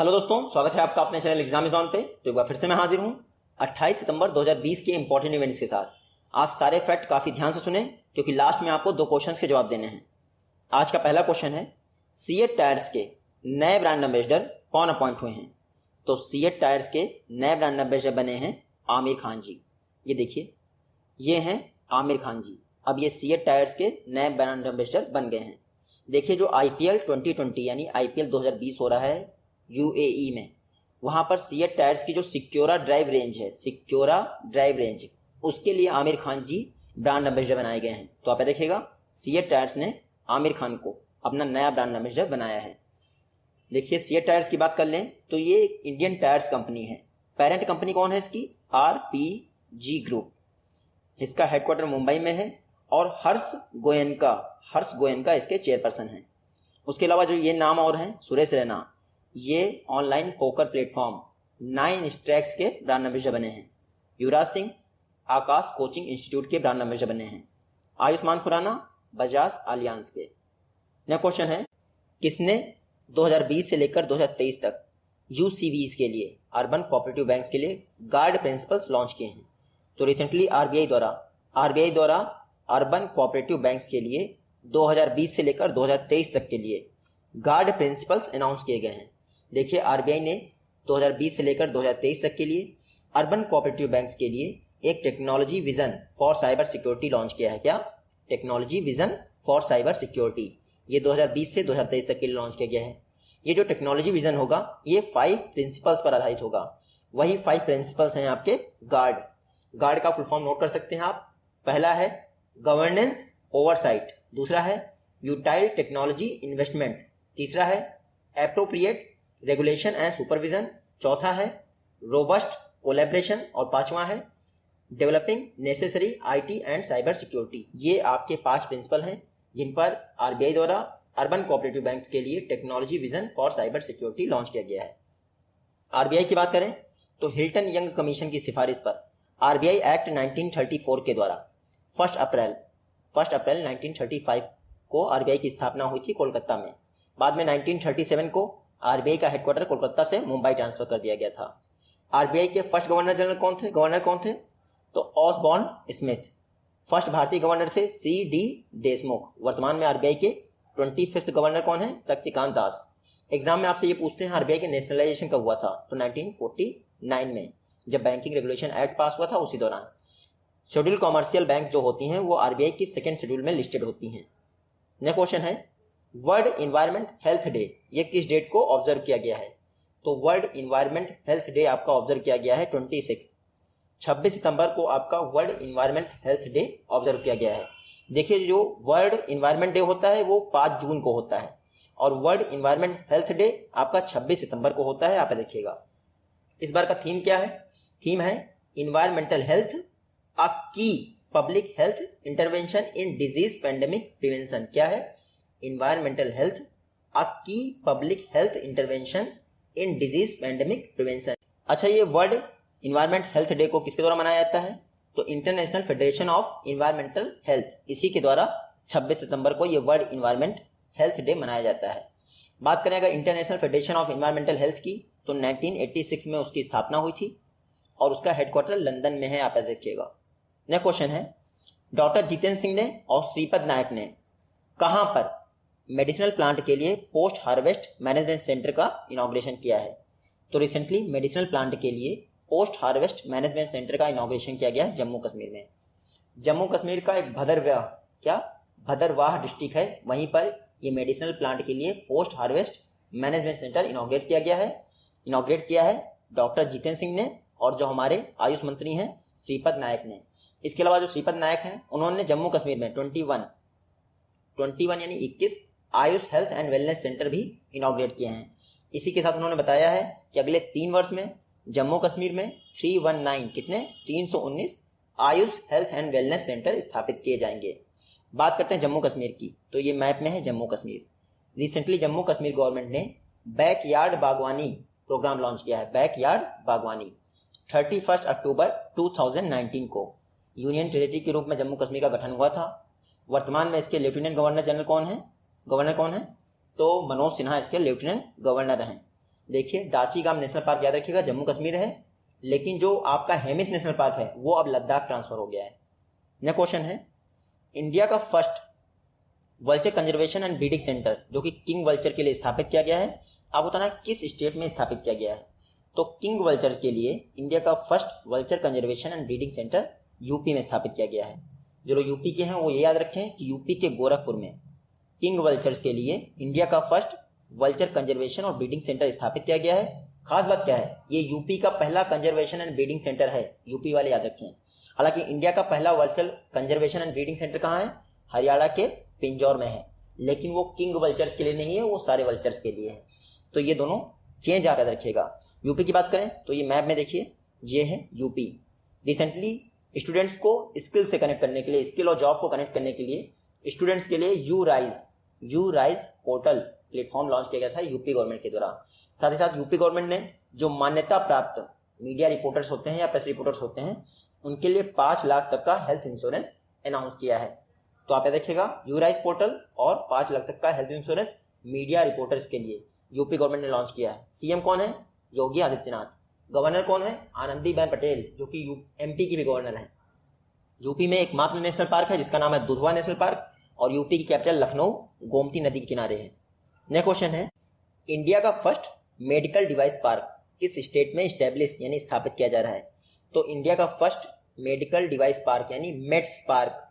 Hello दोस्तों, स्वागत है आपका अपने चैनल एग्जामिज़ॉन पे। तो एक बार फिर से मैं हाजिर हूँ 28 सितंबर 2020 के इंपॉर्टेंट इवेंट्स के साथ। आप सारे फैक्ट काफ़ी ध्यान से सुने क्योंकि लास्ट में आपको 2 क्वेश्चंस के जवाब देने हैं। आज का पहला क्वेश्चन है, सीएट टायर्स के नए ब्रांड एम्बेसडर कौन अपॉइंट हुए हैं? तो सीएट टायर्स के नए ब्रांड एम्बेसडर बने हैं आमिर खान जी। ये देखिए, ये हैं आमिर खान जी। अब ये सीएट टायर्स के नए ब्रांड एम्बेसडर बन गए हैं। देखिए, जो आईपीएल 2020 यानी आईपीएल 2020 हो रहा है यूएई में, वहाँ पर सीएट टायर्स की जो सिक्योरा ड्राइव रेंज उसके लिए आमिर खान जी ब्रांड एम्बेसडर बनाए गए हैं। तो आप देखिएगा, सीएट टायर्स ने आमिर खान को अपना नया ब्रांड एम्बेसडर बनाया है। देखिए, सीएट टायर्स की बात कर लें तो ये एक इंडियन टायर्स कंपनी है। पेरेंट कंपनी कौन है इसकी? RPG group. इसका हेडक्वार्टर मुंबई में है और हर्ष गोयनका इसके चेयरपर्सन हैं। उसके अलावा जो ये नाम और हैं, सुरेश रैना, ये ऑनलाइन पोकर प्लेटफॉर्म 9 स्ट्रैक्स के ब्रांड एम्बेसडर बने हैं। युवराज सिंह आकाश कोचिंग इंस्टीट्यूट के ब्रांड एम्बेसडर बने हैं। आयुष्मान खुराना बजाज आलियांज के। नेक्स्ट क्वेश्चन है, किसने 2020 से लेकर 2023 तक यूसीबीज के लिए, अर्बन कोऑपरेटिव बैंक्स के लिए गार्ड प्रिंसिपल्स लॉन्च किए हैं? तो रिसेंटली आरबीआई द्वारा अर्बन कोऑपरेटिव बैंक्स के लिए 2020 से लेकर 2023 तक के लिए गार्ड प्रिंसिपल्स अनाउंस किए गए हैं। देखिए, आरबीआई ने 2020 से लेकर 2023 तक के लिए अर्बन कोऑपरेटिव बैंक्स के लिए एक technology vision for cyber security launch किया है। क्या? Technology vision for cyber security. ये 2020 से 2023 तक के लिए लॉन्च किया गया है। ये जो टेक्नोलॉजी विजन होगा ये 5 प्रिंसिपल्स पर आधारित होगा। वही 5 प्रिंसिपल्स हैं आपके गार्ड का फुल फॉर्म नोट कर सकते हैं आप। पहला है गवर्नेंस ओवरसाइट, दूसरा है यूटाइल टेक्नोलॉजी इन्वेस्टमेंट, तीसरा है एप्रोप्रिएट रेगुलेशन एंड सुपरविजन, चौथा है रोबस्ट कोलैबोरेशन और पांचवा है developing necessary IT and cyber security. ये आपके 5 प्रिंसिपल हैं जिन पर आरबीआई द्वारा अर्बन कोऑपरेटिव बैंक्स के लिए technology vision for cyber security launch किया गया है। आरबीआई की बात करें तो हिल्टन यंग कमीशन की सिफारिश पर आरबीआई एक्ट 1934 के द्वारा 1 अप्रैल 1935 को आरबीआई की स्थापना हुई थी कोलकाता में। बाद में 1937 को आरबीआई का हेडक्वार्टर कोलकाता से मुंबई ट्रांसफर कर दिया गया था। आरबीआई के फर्स्ट गवर्नर कौन थे? तो ऑसबॉर्न स्मिथ। फर्स्ट भारतीय गवर्नर थे सी.डी. देशमुख। वर्तमान में आरबीआई के 25th गवर्नर कौन है? शक्तिकांत दास। एग्जाम में आपसे ये पूछते हैं आरबीआई के नेशनलाइजेशन कब हुआ था? तो 1949 में, जब बैंकिंग रेगुलेशन एक्ट पास हुआ था उसी दौरान। शेड्यूल कॉमर्शियल बैंक जो होती हैं वो आरबीआई की 2nd शेड्यूल में लिस्टेड होती हैं। नेक्स्ट क्वेश्चन है, वर्ल्ड इन्वायरमेंट हेल्थ डे ये किस डेट को ऑब्जर्व किया गया है? तो वर्ल्ड इन्वायरमेंट हेल्थ डे आपका ऑब्जर्व किया गया है 26 सितंबर को आपका world environment health day observe किया गया है। देखिए, जो वर्ल्ड इन्वायरमेंट डे होता है वो 5 जून को होता है और वर्ल्ड इन्वायरमेंट हेल्थ डे आपका 26 सितंबर को होता है। आप देखिएगा, इस बार का थीम क्या है? थीम है इन्वायरमेंटल हेल्थ, अ की public health intervention in disease pandemic prevention. क्या है? इन्वायरमेंटल हेल्थ, अ की public health intervention in disease pandemic prevention. अच्छा, ये वर्ल्ड इन्वायरमेंट हेल्थ डे को किसके द्वारा मनाया जाता है? तो international federation of environmental health, इसी के द्वारा 26 सितंबर को ये वर्ल्ड इन्वायरमेंट हेल्थ डे मनाया जाता है। बात करें अगर international federation of environmental health की, तो 1986 में उसकी स्थापना हुई थी और उसका हेडक्वार्टर लंदन में है। आप देखिएगा। नेक्स्ट क्वेश्चन है, डॉक्टर जितेंद्र सिंह ने और श्रीपद नायक ने कहां पर मेडिसिनल प्लांट के लिए पोस्ट हार्वेस्ट मैनेजमेंट सेंटर का इनॉग्रेशन किया है? तो रिसेंटली मेडिसिनल प्लांट के लिए पोस्ट हार्वेस्ट मैनेजमेंट सेंटर का इनॉग्रेशन किया गया है जम्मू कश्मीर में। जम्मू कश्मीर का एक भदरवाह डिस्ट्रिक्ट है, वहीं पर ये मेडिसिनल प्लांट के लिए post harvest management centre inaugurate किया है डॉक्टर जितेंद्र सिंह ने और जो हमारे आयुष मंत्री हैं श्रीपद नायक ने। इसके अलावा जो श्रीपद नायक हैं उन्होंने जम्मू कश्मीर में 21 यानी 21 Ayush health and wellness centre भी इनॉग्रेट किए हैं। इसी के साथ उन्होंने बताया है कि अगले 3 वर्ष में जम्मू कश्मीर में 319 Ayush health and wellness centre स्थापित किए जाएंगे। बात करते हैं जम्मू कश्मीर की, तो ये मैप में है जम्मू कश्मीर। रिसेंटली जम्मू कश्मीर गवर्नमेंट ने बैकयार्ड बागवानी प्रोग्राम लॉन्च किया है। बैकयार्ड बागवानी 31 अक्टूबर 2019 को यूनियन टेरिटरी के रूप में जम्मू कश्मीर का गठन हुआ था। वर्तमान में इसके लेफ्टिनेंट गवर्नर जनरल कौन है? तो मनोज सिन्हा इसके लेफ्टिनेंट गवर्नर हैं। देखिए दाची गाम नेशनल पार्क याद रखिएगा जम्मू कश्मीर है, लेकिन जो आपका हेमिस नेशनल पार्क है वो अब लद्दाख ट्रांसफर हो गया है। नेक्स्ट क्वेश्चन है, इंडिया का first vulture conservation and breeding centre जो कि किंग वल्चर के लिए स्थापित किया गया है, आप बताना किस स्टेट में स्थापित किया गया है। तो किंग वल्चर के लिए इंडिया का first vulture conservation and breeding centre UP में स्थापित किया गया है। जो लोग यूपी के हैं वो ये याद रखें कि यूपी के गोरखपुर में किंग वल्चर के लिए इंडिया का फर्स्ट वल्चर कंजर्वेशन और ब्रीडिंग सेंटर स्थापित किया गया है। खास बात क्या है, ये यूपी का पहला कंजर्वेशन एंड ब्रीडिंग सेंटर है, यूपी वाले याद रखें। हालांकि इंडिया का पहला vulture conservation and breeding centre कहाँ है, हरियाणा के पिंजौर में है, लेकिन वो किंग वल्चर्स के लिए नहीं है, वो सारे वल्चर्स के लिए है। तो ये दोनों चेंज याद रखिएगा। यूपी की बात करें तो ये मैप में देखिए, ये है यूपी। रिसेंटली स्टूडेंट्स को स्किल से कनेक्ट करने के लिए, स्किल और जॉब को कनेक्ट करने के लिए स्टूडेंट्स के लिए you rise portal platform launch किया गया था यूपी गवर्नमेंट के द्वारा। साथ ही साथ यूपी गवर्नमेंट ने जो मान्यता प्राप्त मीडिया रिपोर्टर्स होते हैं या प्रेस रिपोर्टर्स होते हैं उनके लिए 5 लाख तक का हेल्थ इंश्योरेंस अनाउंस किया है। तो आप देखिएगा यू राइज पोर्टल और 5 लाख तक का हेल्थ इंश्योरेंस मीडिया रिपोर्टर्स के लिए यूपी गवर्नमेंट ने लॉन्च किया है। सीएम कौन है, योगी आदित्यनाथ। गवर्नर कौन है, आनंदीबेन पटेल जो कि एमपी की भी गवर्नर है। यूपी में एकमात्र नेशनल पार्क है जिसका नाम है दुधवा नेशनल पार्क, और यूपी की कैपिटल लखनऊ गोमती नदी के किनारे है। नेक्स्ट क्वेश्चन है, इंडिया का फर्स्ट मेडिकल डिवाइस पार्क किस स्टेट में स्टैब्लिश यानी स्थापित किया जा रहा है। तो इंडिया का फर्स्ट मेडिकल डिवाइस पार्क यानी मेड्स पार्क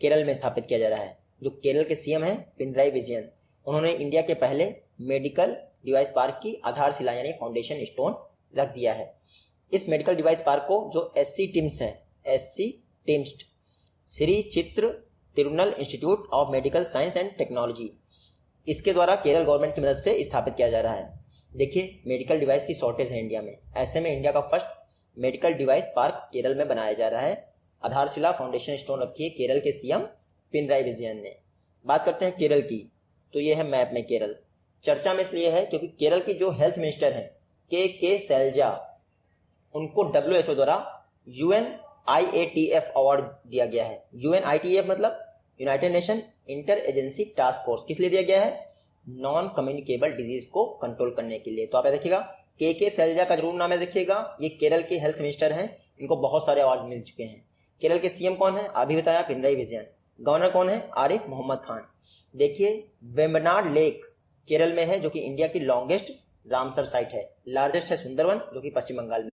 केरल में स्थापित किया जा रहा है। जो केरल के सीएम हैं पिनराई विजयन, उन्होंने इंडिया के पहले मेडिकल डिवाइस पार्क की आधारशिला यानी फाउंडेशन स्टोन रख दिया है। इस मेडिकल डिवाइस पार्क को जो एससी टिम्स श्री चित्र Tirunal institute of medical science and technology, इसके द्वारा केरल गवर्नमेंट की मदद से स्थापित किया जा रहा है। देखिए मेडिकल डिवाइस की शॉर्टेज है इंडिया में, ऐसे में इंडिया का first medical device park Kerala में बनाया जा रहा है। आधारशिला फाउंडेशन स्टोन रखी है केरल के सीएम पिनराई विजयन ने। बात करते हैं केरल की, तो ये है मैप में केरल। चर्चा में इसलिए है क्योंकि केरल की जो हेल्थ मिनिस्टर हैं के सैलजा, उनको WHO द्वारा UNIATF अवार्ड दिया गया है। UNIATF मतलब United nation inter agency task force, किस लिए दिया गया है, नॉन कम्युनिकेबल डिजीज को कंट्रोल करने के लिए। तो आप देखिएगा के सैलजा का जरूर नाम है देखिएगा, ये केरल के हेल्थ मिनिस्टर हैं, इनको बहुत सारे अवार्ड मिल चुके हैं। केरल के सीएम कौन है, अभी बताया पिनराई विजयन। गवर्नर कौन है, आरिफ मोहम्मद खान। देखिए वेम्बनाड लेक केरल में है जो कि इंडिया की लॉन्गेस्ट रामसर साइट है। लार्जेस्ट है सुंदरवन जो कि पश्चिम बंगाल में।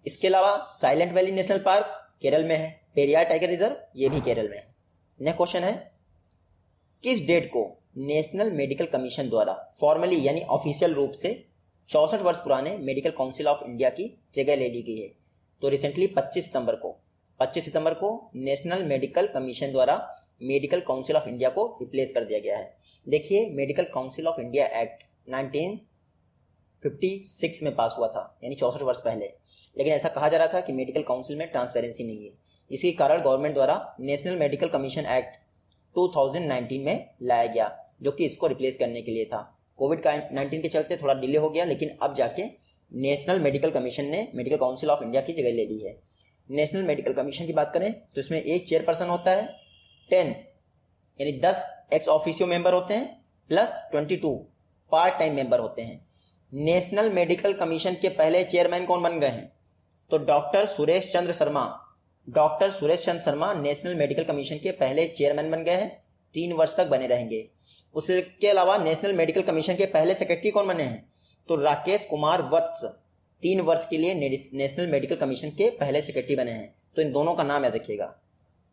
इसके अलावा silent valley national park Kerala में है। पेरियार टाइगर रिजर्व ये भी केरल में है। नेक्स्ट क्वेश्चन है, किस डेट को नेशनल मेडिकल कमीशन द्वारा फॉर्मली यानी ऑफिशियल रूप से 64 वर्ष पुराने मेडिकल काउंसिल ऑफ इंडिया की जगह ले ली गई है। तो रिसेंटली 25 सितंबर को नेशनल मेडिकल कमीशन द्वारा मेडिकल काउंसिल ऑफ इंडिया को रिप्लेस कर दिया गया है। देखिए medical council of India act 1956 में पास हुआ था यानी 64 वर्ष पहले, लेकिन ऐसा कहा जा रहा था कि मेडिकल काउंसिल में ट्रांसपेरेंसी नहीं है, इसके कारण गवर्नमेंट द्वारा नेशनल मेडिकल कमीशन एक्ट 2019 में लाया गया जो कि इसको रिप्लेस करने के लिए था। कोविड-19 के चलते थोड़ा डिले हो गया, लेकिन अब जाके नेशनल मेडिकल कमीशन ने मेडिकल काउंसिल ऑफ इंडिया की जगह ले ली है। नेशनल मेडिकल कमीशन की बात करें तो इसमें एक चेयरपर्सन होता है, 10 यानी 10 एक्स ऑफिशियो मेंबर होते हैं प्लस 22 पार्ट टाइम मेंबर होते हैं। नेशनल मेडिकल कमीशन के पहले चेयरमैन कौन बन गए हैं, तो doctor Suresh Chandra Sharma national medical commission के पहले चेयरमैन बन गए हैं, 3 वर्ष तक बने रहेंगे। उसके अलावा नेशनल मेडिकल कमीशन के पहले सेक्रेटरी कौन बने हैं, तो राकेश कुमार वत्स 3 वर्ष के लिए नेशनल मेडिकल कमीशन के पहले सेक्रेटरी बने हैं। तो इन दोनों का नाम याद रखिएगा।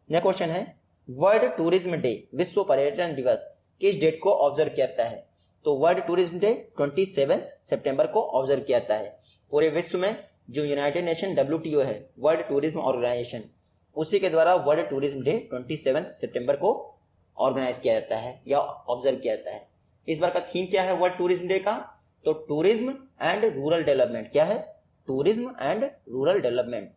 नेक्स्ट क्वेश्चन है, वर्ल्ड टूरिज्म डे विश्व पर्यटन दिवस किस डेट को ऑब्जर्व किया जाता है, तो वर्ल्ड टूरिज्म डे 27 सितंबर को ऑब्जर्व किया जाता है। पूरे विश्व में जो यूनाइटेड नेशन WTO है, वर्ल्ड टूरिज्म ऑर्गेनाइजेशन, उसी के द्वारा वर्ल्ड टूरिज्म डे 27 सितंबर को ऑर्गेनाइज किया जाता है या ऑब्जर्व किया जाता है। इस बार का थीम क्या है वर्ल्ड टूरिज्म डे का, तो टूरिज्म एंड रूरल डेवलपमेंट। क्या है, tourism and rural development.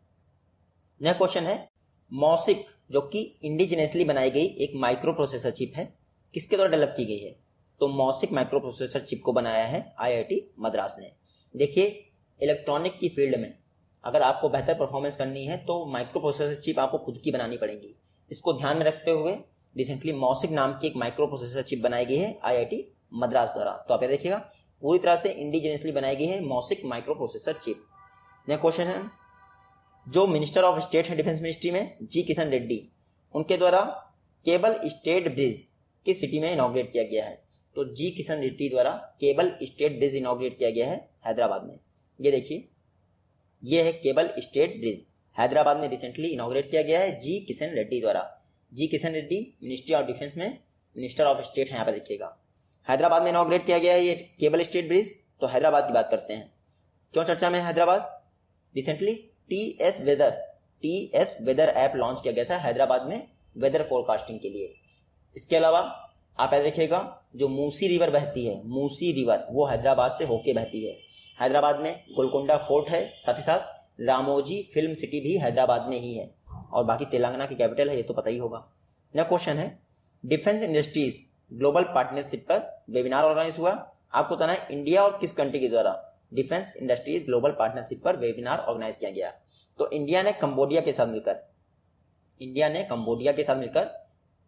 Next question है, मॉसिक जो कि इंडिजिनियसली बनाई गई एक माइक्रो प्रोसेसर चिप है, किसके द्वारा डेवलप की गई है, तो मॉसिक माइक्रो प्रोसेसर चिप को बनाया है IIT मद्रास ने। देखिए इलेक्ट्रॉनिक की फील्ड में अगर आपको बेहतर परफॉर्मेंस करनी है तो माइक्रो प्रोसेसर चिप आपको खुद की बनानी पड़ेगी। इसको ध्यान में रखते हुए रिसेंटली मॉसिक नाम की एक माइक्रो प्रोसेसर चिप बनाई गई है IIT मद्रास द्वारा। तो आप ये देखिएगा पूरी तरह से इंडिजिनियसली बनाई गई है Moushik microprocessor chip. Next question है, जो मिनिस्टर ऑफ स्टेट है डिफेंस मिनिस्ट्री में जी किशन रेड्डी, उनके द्वारा केबल स्टेट ब्रिज किस सिटी में इनॉग्रेट किया गया है? तो जी किशन रेड्डी द्वारा केबल स्टेट ब्रिज इनॉग्रेट किया गया है हैदराबाद में। ये देखिए, ये है केबल स्टेट ब्रिज, हैदराबाद में रिसेंटली इनॉग्रेट किया गया है जी किशन रेड्डी द्वारा। G Kishan Reddy ministry of defence में मिनिस्टर ऑफ स्टेट है, यहाँ पर देखिएगा। हैदराबाद में इनॉग्रेट किया गया है ये केबल स्टेट ब्रिज। तो हैदराबाद की बात करते हैं, क्यों चर्चा में है Hyderabad? Recently TS weather app launch किया गया था हैदराबाद में वेदर फोरकास्टिंग के लिए। इसके अलावा आप याद रखिएगा, जो मूसी रिवर बहती है, मूसी रिवर वो हैदराबाद से होके बहती है। हैदराबाद में गोलकोंडा फोर्ट है, साथ ही साथ रामोजी फिल्म सिटी भी हैदराबाद में ही है, और बाकी तेलंगाना की कैपिटल है, ये तो पता ही होगा। नेक्स्ट क्वेश्चन है, डिफेंस इंडस्ट्रीज ग्लोबल पार्टनरशिप पर वेबिनार ऑर्गेनाइज हुआ। आपको बताना है इंडिया और किस कंट्री के द्वारा डिफेंस इंडस्ट्रीज ग्लोबल पार्टनरशिप पर वेबिनार ऑर्गेनाइज किया गया? तो इंडिया ने कंबोडिया के साथ मिलकर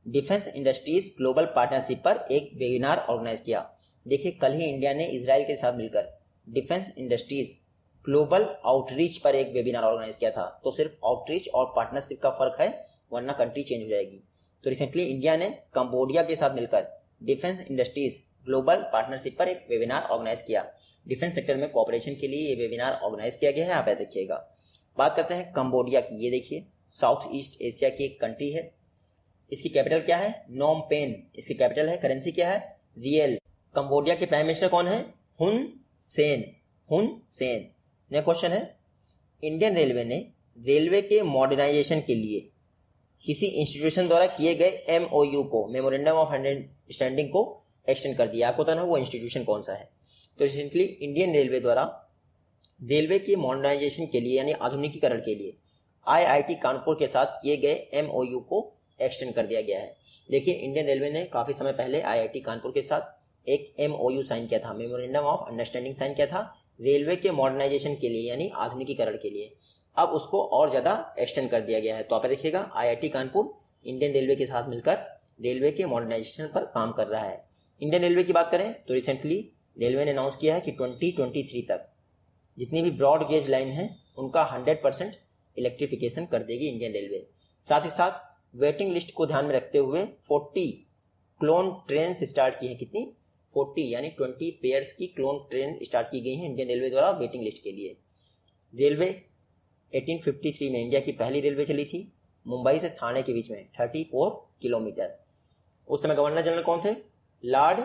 डिफेंस इंडस्ट्रीज ग्लोबल पार्टनरशिप पर एक वेबिनार ऑर्गेनाइज किया। देखिए, कल ही इंडिया ने इजराइल के साथ मिलकर डिफेंस इंडस्ट्रीज ग्लोबल आउटरीच पर एक वेबिनार ऑर्गेनाइज किया था। तो सिर्फ आउटरीच और पार्टनरशिप का फर्क है, वरना कंट्री चेंज हो जाएगी। तो रिसेंटली इंडिया ने कंबोडिया के साथ मिलकर डिफेंस इंडस्ट्रीज ग्लोबल पार्टनरशिप पर एक वेबिनार ऑर्गेनाइज किया। डिफेंस सेक्टर में कोऑपरेशन के लिए ये वेबिनार ऑर्गेनाइज किया गया है, आप देखिएगा। बात करते हैं कंबोडिया की। ये देखिए, साउथ ईस्ट एशिया की एक कंट्री है। इसकी कैपिटल क्या है? नोम पेन इसकी कैपिटल है। करेंसी क्या है? रियल। कंबोडिया के प्राइम मिनिस्टर कौन है? हुन सेन। नेक्स्ट क्वेश्चन है, इंडियन रेलवे ने रेलवे के मॉडर्नाइजेशन के लिए किसी इंस्टीट्यूशन द्वारा किए गए MOU को, मेमोरेंडम ऑफ अंडरस्टैंडिंग को एक्सटेंड कर दिया। आपको बताना है वो इंस्टीट्यूशन कौन सा है? तो रिसेंटली इंडियन रेलवे द्वारा रेलवे की मॉडर्नाइजेशन के लिए यानी आधुनिकीकरण के लिए IIT कानपुर के साथ किए गए MOU को एक्सटेंड कर दिया गया है। देखिए, इंडियन रेलवे ने काफ़ी समय पहले IIT कानपुर के साथ एक MOU साइन किया था, मेमोरेंडम ऑफ अंडरस्टैंडिंग साइन किया था रेलवे के मॉडर्नाइजेशन के लिए यानी आधुनिकीकरण के लिए। अब उसको और ज़्यादा एक्सटेंड कर दिया गया है। तो आप देखिएगा, IIT कानपुर इंडियन रेलवे के साथ मिलकर रेलवे के मॉडर्नाइजेशन पर काम कर रहा है। इंडियन रेलवे की बात करें तो रिसेंटली रेलवे ने अनाउंस किया है कि 2023 तक जितनी भी ब्रॉड गेज लाइन है उनका 100% इलेक्ट्रिफिकेशन कर देगी इंडियन रेलवे। साथ ही साथ वेटिंग लिस्ट को ध्यान में रखते हुए 40 क्लोन ट्रेन स्टार्ट की है। कितनी? 40 यानी 20 पेयर्स की क्लोन ट्रेन स्टार्ट की गई है इंडियन रेलवे द्वारा वेटिंग लिस्ट के लिए। रेलवे 1853 में इंडिया की पहली रेलवे चली थी, मुंबई से थाने के बीच में 34 किलोमीटर। उस समय गवर्नर जनरल कौन थे? लॉर्ड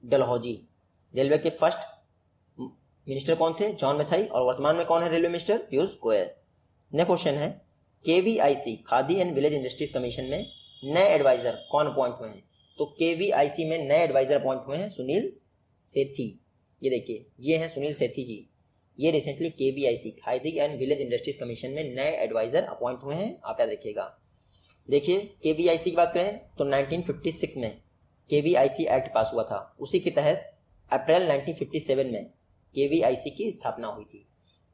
डलहौजी। रेलवे के फर्स्ट मिनिस्टर कौन थे? जॉन मैथाई। और वर्तमान में कौन है railway minister? Piyush Goyal. Next question है, KVIC khadi and village industries commission में नए एडवाइजर कौन अपॉइंट हुए हैं? तो KVIC में नए एडवाइजर अपॉइंट हुए हैं सुनील सेठी। ये देखिए, ये हैं सुनील सेठी जी। ये recently KVIC khadi and village industries commission में नए एडवाइजर अपॉइंट हुए हैं, आप याद रखिएगा। देखिए, KVIC की बात करें तो 1956 में KVIC एक्ट पास हुआ था। उसी के तहत अप्रैल 1957 में KVIC की स्थापना हुई थी।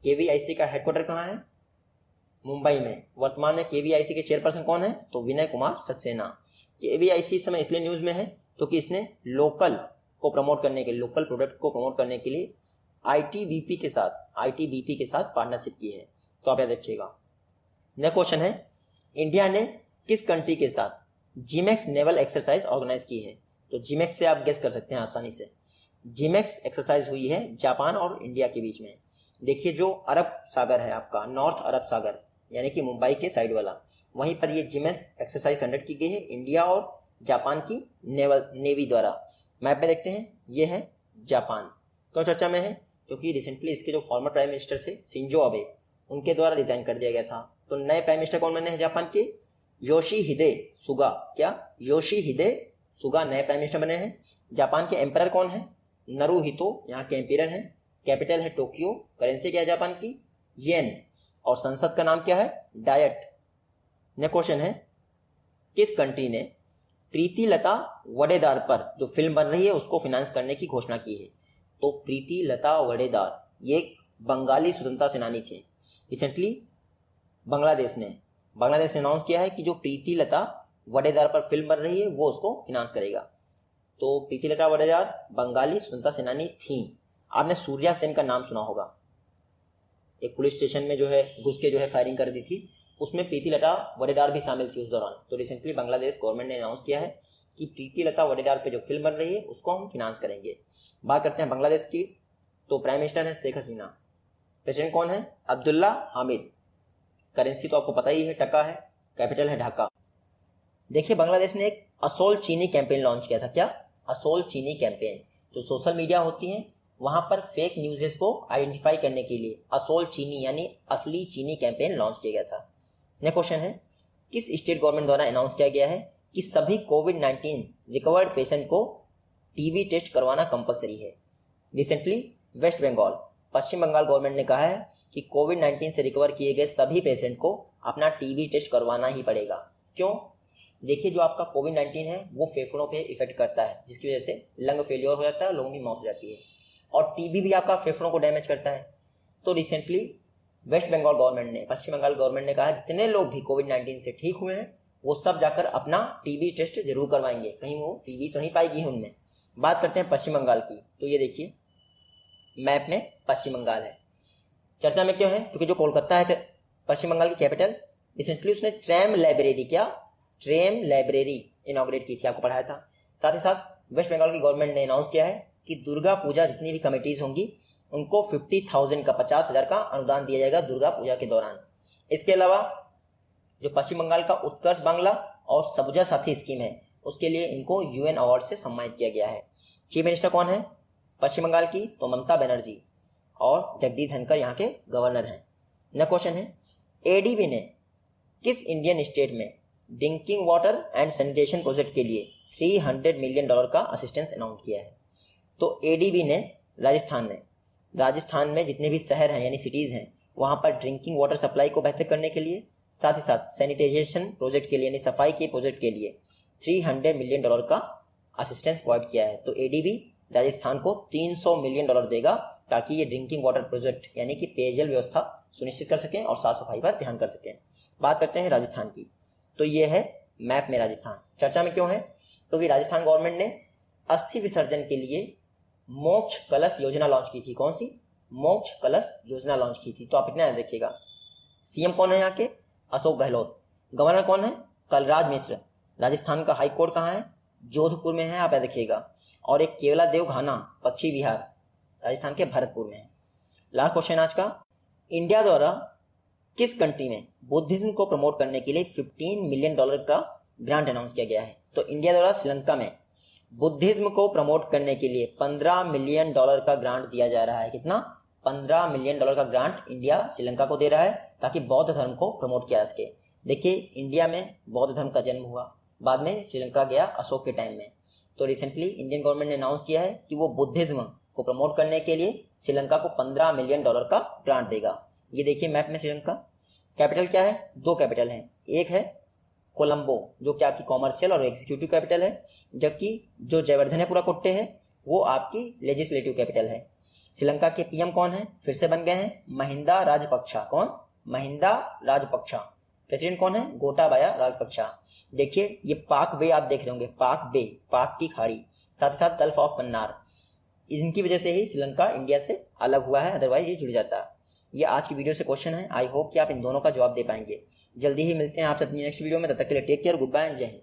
KVIC का हेडक्वार्टर कहाँ है? मुंबई में। वर्तमान में KVIC के चेयरपर्सन कौन है? तो विनय कुमार सक्सेना। KVIC इस समय इसलिए न्यूज़ में है क्योंकि इसने लोकल को प्रमोट करने के लिए, लोकल प्रोडक्ट को प्रमोट करने के लिए ITBP के साथ पार्टनरशिप की है। तो आप याद रखिएगा। नेक्स्ट क्वेश्चन है, इंडिया ने किस कंट्री के साथ GMAX नेवल एक्सरसाइज ऑर्गेनाइज की है? तो GMAX से आप गेस कर सकते हैं आसानी से। GMAX एक्सरसाइज हुई है जापान और इंडिया के बीच में। देखिए, जो अरब सागर है आपका, नॉर्थ अरब सागर यानी कि मुंबई के साइड वाला, वहीं पर ये GMAX एक्सरसाइज कंडक्ट की गई है इंडिया और जापान की नेवी द्वारा। मैप में देखते हैं, ये है जापान। तो चर्चा में है क्योंकि रिसेंटली इसके जो फॉर्मर प्राइम मिनिस्टर थे शिंजो अबे, उनके द्वारा रिजाइन कर दिया गया था। तो नए प्राइम मिनिस्टर कौन बने हैं जापान के? Yoshihide Suga. क्या? योशिहिदे सुगा नए प्राइम मिनिस्टर बने हैं। जापान के एम्परर कौन है? नरूहितो यहाँ के एम्परर हैं। कैपिटल है टोक्यो। करेंसी क्या है जापान की? येन। और संसद का नाम क्या है? डायट। नेक्स्ट क्वेश्चन है, किस कंट्री ने प्रीति लता वडेदार पर जो फिल्म बन रही है उसको फाइनेंस करने की घोषणा की है? तो प्रीति लता वडेदार ये एक बंगाली स्वतंत्रता सेनानी थे। रिसेंटली बांग्लादेश ने अनाउंस किया है कि जो प्रीति लता वडेदार पर फिल्म बन रही है वो उसको फाइनेंस करेगा। तो प्रीतिलता वडेजाड़ बंगाली स्वतंत्रता सेनानी थी। आपने सूर्या सेन का नाम सुना होगा, एक पुलिस स्टेशन में जो है घुस के जो है फायरिंग कर दी थी, उसमें प्रीतिलता वडेजाड़ भी शामिल थी उस दौरान। तो रिसेंटली बांग्लादेश गवर्नमेंट ने अनाउंस किया है कि प्रीतिलता वडेजाड़ पे जो फिल्म बन रही है उसको हम फिनांस करेंगे। बात करते हैं बांग्लादेश की, तो प्राइम मिनिस्टर है शेख हसीना, प्रेसिडेंट कौन है? अब्दुल्ला हामिद। करेंसी तो आपको पता ही है, टका है, कैपिटल है ढाका। देखिए बांग्लादेश ने एक असोल चीनी कैंपेन लॉन्च किया था। क्या? असोल चीनी कैंपेन। जो सोशल मीडिया होती है वहां पर फेक न्यूज़ेस को आइडेंटिफाई करने के लिए असोल चीनी यानी असली चीनी कैंपेन लॉन्च किया गया था। नेक्स्ट क्वेश्चन है, किस स्टेट गवर्नमेंट द्वारा अनाउंस किया गया है कि सभी कोविड-19 रिकवर्ड पेशेंट को टीबी टेस्ट करवाना कंपलसरी है? रिसेंटली वेस्ट बंगाल, पश्चिम बंगाल गवर्नमेंट ने कहा है कि कोविड-19 से रिकवर किए गए सभी पेशेंट को अपना टीबी टेस्ट करवाना ही पड़ेगा। क्यों? देखिए जो आपका कोविड-19 है वो फेफड़ों पे इफेक्ट करता है, जिसकी वजह से लंग फेलियर हो जाता है, लोगों की मौत हो जाती है, और टीबी भी आपका फेफड़ों को डैमेज करता है। तो रिसेंटली वेस्ट बंगाल गवर्नमेंट ने, पश्चिम बंगाल गवर्नमेंट ने कहा जितने लोग भी कोविड-19 से ठीक हुए हैं वो सब जाकर अपना टीबी टेस्ट जरूर करवाएंगे, कहीं वो टीबी तो नहीं पाएगी उनमें। बात करते हैं पश्चिम बंगाल की, तो ये देखिए मैप में पश्चिम बंगाल है। चर्चा में क्यों है? क्योंकि जो कोलकाता है पश्चिम बंगाल की कैपिटल, रिसेंटली उसने ट्रेम लाइब्रेरी इनॉग्रेट की थी, आपको पढ़ाया था। साथ ही साथ वेस्ट बंगाल की गवर्नमेंट ने अनाउंस किया है कि दुर्गा पूजा जितनी भी कमेटीज होंगी उनको 50,000 का 50,000 का अनुदान दिया जाएगा दुर्गा पूजा के दौरान। इसके अलावा जो पश्चिम बंगाल का उत्कर्ष बांग्ला और सबुजा साथी स्कीम है उसके लिए इनको यूएन अवार्ड से सम्मानित किया गया है। चीफ मिनिस्टर कौन है पश्चिम बंगाल की? तो ममता बनर्जी, और जगदीप धनखड़ यहाँ के गवर्नर हैं। नेक्स्ट क्वेश्चन है, एडीबी ने किस इंडियन स्टेट में drinking water and sanitation project के लिए $300 मिलियन का असिस्टेंस अनाउंस किया है? तो एडीबी ने राजस्थान में जितने भी शहर हैं यानी सिटीज़ हैं वहाँ पर ड्रिंकिंग वाटर सप्लाई को बेहतर करने के लिए, साथ ही साथ सैनिटाइजेशन प्रोजेक्ट के लिए यानी सफाई के प्रोजेक्ट के लिए $300 मिलियन का असिस्टेंस प्रोवाइड किया है। तो एडीबी राजस्थान को $300 मिलियन देगा ताकि ये ड्रिंकिंग वाटर प्रोजेक्ट यानी कि पेयजल व्यवस्था सुनिश्चित कर सकें और साफ सफाई पर ध्यान कर सकें। बात करते हैं राजस्थान की, तो ये है मैप में राजस्थान। चर्चा में क्यों है? क्योंकि राजस्थान गवर्नमेंट ने अस्थि विसर्जन के लिए मोक्ष कलश योजना लॉन्च की थी। कौन सी? मोक्ष कलश योजना लॉन्च की थी। तो आप इतना याद रखिएगा। सीएम कौन है यहाँ के? अशोक गहलोत। गवर्नर कौन है? कलराज मिश्र। राजस्थान का हाई कोर्ट कहाँ है? जोधपुर में है, आप याद रखिएगा। और एक केवला देव घाना पश्चिम बिहार राजस्थान के भरतपुर में है। लास्ट क्वेश्चन आज का, इंडिया द्वारा किस कंट्री में बुद्धिज्म को प्रमोट करने के लिए $15 मिलियन का ग्रांट अनाउंस किया गया है? तो इंडिया द्वारा श्रीलंका में बुद्धिज्म को प्रमोट करने के लिए $15 मिलियन का ग्रांट दिया जा रहा है। कितना? $15 मिलियन का ग्रांट इंडिया श्रीलंका को दे रहा है ताकि बौद्ध धर्म को प्रमोट किया जा सके। देखिए इंडिया में बौद्ध धर्म का जन्म हुआ, बाद में श्रीलंका गया अशोक के टाइम में। तो रिसेंटली इंडियन गवर्नमेंट ने अनाउंस किया है कि वो बुद्धिज्म को प्रमोट करने के लिए श्रीलंका को $15 मिलियन का ग्रांट देगा। ये देखिए मैप में श्रीलंका। कैपिटल क्या है? 2 कैपिटल हैं, एक है कोलंबो जो कि आपकी कॉमर्शियल और एग्जीक्यूटिव कैपिटल है, जबकि जो जयवर्धनेपुरा कोट्टे है वो आपकी लेजिस्लेटिव कैपिटल है। श्रीलंका के पीएम कौन है? फिर से बन गए हैं महिंदा राजपक्षा। कौन? महिंदा राजपक्षा। प्रेसिडेंट कौन है? गोटाबाया राजपक्षा। देखिए ये पाक वे आप देख रहे होंगे, पाक बे, पाक की खाड़ी, साथ ही साथ गल्फ ऑफ मन्नार, इनकी वजह से ही श्रीलंका इंडिया से अलग हुआ है, अदरवाइज ये जुड़ जाता। ये आज की वीडियो से क्वेश्चन है। आई होप कि आप इन दोनों का जवाब दे पाएंगे। जल्दी ही मिलते हैं आपसे अपनी नेक्स्ट वीडियो में, तब तक के लिए take care, goodbye and जय हिंद।